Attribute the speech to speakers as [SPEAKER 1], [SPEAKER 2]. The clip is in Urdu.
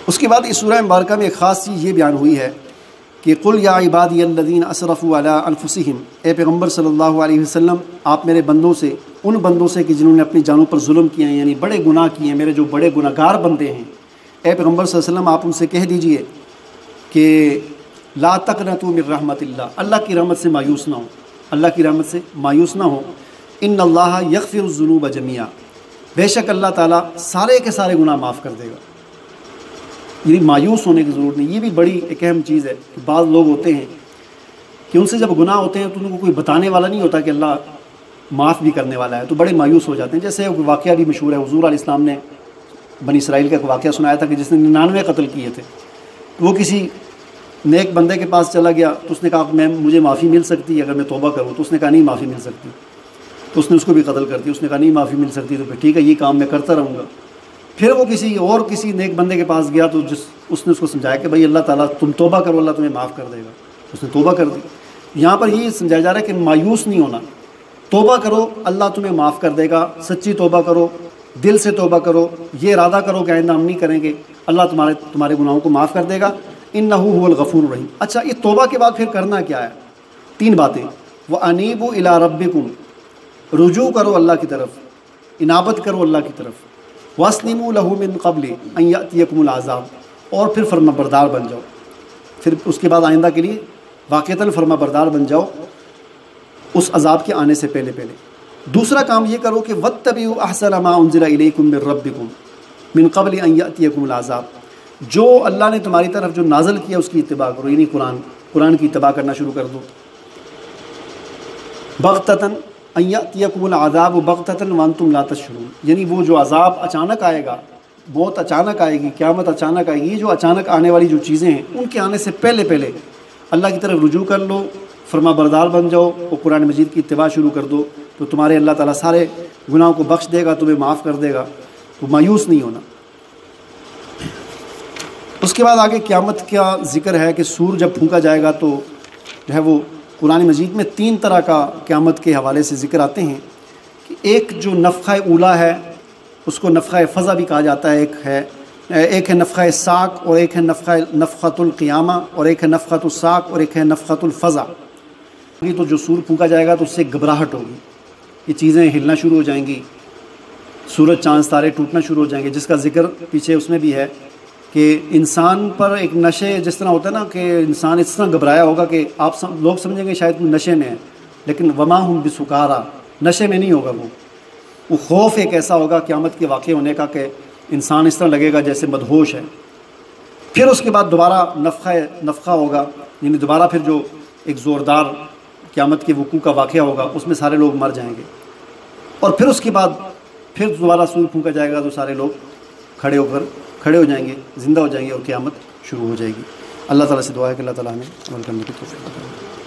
[SPEAKER 1] اس کے بعد اس سورہ مبارکہ میں ایک خاص چیز یہ بیان ہوئی ہے کہ قل یا عبادی الذین اسرفوا علی انفسہم، اے پیغمبر صلی اللہ علیہ وسلم آپ میرے بندوں سے، ان بندوں سے کہ جنہوں نے اپنی جانوں پر ظلم کیے ہیں، یعنی بڑے گناہ کیے ہیں، میرے جو بڑے گناہ گار بندے ہیں، اے پیغمبر صلی اللہ علیہ وسلم آپ ان سے کہہ دیجئے کہ لا تقنطوا من رحمت اللہ، اللہ کی رحمت سے مایوس نہ ہو، اللہ کی رحمت سے مایوس نہ ہو، ان اللہ یغفر الذنوب جميعا، بے شک اللہ تعالیٰ سارے کے سارے گناہ معاف کر دے گا۔ یعنی مایوس ہونے کی ضرورت نہیں۔ یہ بھی بڑی ایک اہم چیز ہے کہ بعض لوگ ہوتے ہیں کہ ان سے جب گناہ ہوتے ہیں تو ان کو کوئی بتانے والا نہیں ہوتا کہ اللہ معاف بھی کرنے والا ہے، تو بڑے مایوس ہو جاتے ہیں۔ جیسے واقعہ بھی مشہور ہے، حضور علیہ السلام نے بنی اسرائیل کا ایک واقعہ سنایا تھا کہ جس نے 99 قتل کیے تھے، تو وہ کسی نیک بندے کے پاس چلا گیا تو اس نے کہا کہ مجھے معافی مل سکتی ہے اگر میں توبہ کروں، تو اس نے کہا نہیں معافی مل سکتی، تو اس نے اس کو بھی قتل کر دیا۔ اس نے کہا نہیں معافی مل سکتی، تو پھر ٹھیک ہے یہ کام میں کرتا رہوں گا۔ پھر وہ کسی نیک بندے کے پاس گیا تو اس نے اس کو سمجھایا کہ بھائی اللہ تعالیٰ تم توبہ کرو، اللہ تمہیں معاف کر دے گا۔ اس نے توبہ کر دی۔ یہاں پر یہ سمجھایا جا رہا ہے کہ مایوس نہیں ہونا، توبہ کرو اللہ تمہیں معاف کر دے گا، سچی توبہ کرو، دل سے توبہ کرو، یہ ارادہ کرو کہ آئندہ ہم نہیں کریں گے، اللہ تمہارے گناہوں کو معاف کر دے گا، انہ هو الغفور الرحیم۔ اچھا یہ توبہ کے بعد پھر کرنا کیا ہے؟ 3 باتیں، وَأَنِيبُوا إِلَىٰ رَبِّكُمْ، رجوع کرو اللہ کی طرف، انابت کرو اللہ کی طرف، وَاسْلِمُوا لَهُ مِن قَبْلِ أَن يَأْتِيَكُمُ الْعَذَابُ، اور پھر فرما بردار بن جاؤ، پھر اس کے بعد آئندہ کے لیے واقعتاً فرما بردار بن جاؤ اس عذاب کے آنے سے پہلے۔ دوسرا کام یہ کرو کہ وَاتَّبِعُوا أَحْسَنَ مَا أُنزِلَ إِلَيْكُم مِّن رَّبِّكُم مِّن قَبْلِ أَن يَأْتِيَكُمُ الْعَذَابُ، جو اللہ نے تمہاری طرف جو نازل کیا اس کی اتباع کرو، یعنی قرآن کی اتباع کرنا شروع کر دو۔ بغتتاً ان یأتیکم العذاب بغتتاً وانتم لا تشعرون، یعنی وہ جو عذاب اچانک آئے گا، موت اچانک آئے گی، قیامت اچانک آئے گی، یہ جو اچانک آنے والی جو چیزیں ہیں ان کے آنے سے پہلے اللہ کی طرف رجوع کر لو، فرما بردار بن جاؤ اور قرآن مجید کی اتباع شروع کر دو، تو تمہارے اللہ تعالیٰ سارے گناہوں کو بخش دے گا، تمہیں معاف کر دے گا، تو مایوس نہیں ہونا۔ اس کے بعد آگے قیامت کا ذکر ہے کہ سور جب پھونکا جائے گا تو جو ہے وہ قرآن مجید میں 3 طرح کا قیامت کے حوالے سے ذکر آتے ہیں کہ ایک جو نفخہ اولا ہے اس کو نفخہ فضا بھی کہا جاتا ہے، ایک ہے نفخہ ساق، اور ایک ہے نفخۃ القیامہ، اور ایک ہے نفخۃ الساق، اور ایک ہے نفخۃ الفضا۔ تو جو سور پھونکا جائے گا تو اس سے گھبراہٹ ہوگی، یہ چیزیں ہلنا شروع ہو جائیں گی، سورج چاند ستارے ٹوٹنا شروع ہو جائیں گے، جس کا ذکر پیچھے اس میں بھی ہے کہ انسان پر ایک نشے جس طرح ہوتا ہے نا کہ انسان اس طرح گھبرایا ہوگا کہ لوگ سمجھیں گے شاید وہ نشے میں ہے، لیکن وما ہم بسکارا، نشے میں نہیں ہوگا، وہ خوف ایک ایسا ہوگا قیامت کے واقع ہونے کا کہ انسان اس طرح لگے گا جیسے مدہوش ہے۔ پھر اس کے بعد دوبارہ نفخہ ہوگا، یعنی دوبارہ پھر جو ایک زوردار قیامت کے وقوع کا واقعہ ہوگا اس میں سارے لوگ مر جائیں گے، اور پھر اس کے بعد پھر دوبارہ سور پھونکا جائے گا تو سارے لوگ کھڑے ہو جائیں گے، زندہ ہو جائیں گے، اور قیامت شروع ہو جائے گی۔ اللہ تعالیٰ سے دعا ہے کہ اللہ تعالیٰ ہمیں عمل کرنے کی توفیق عطا فرمائے۔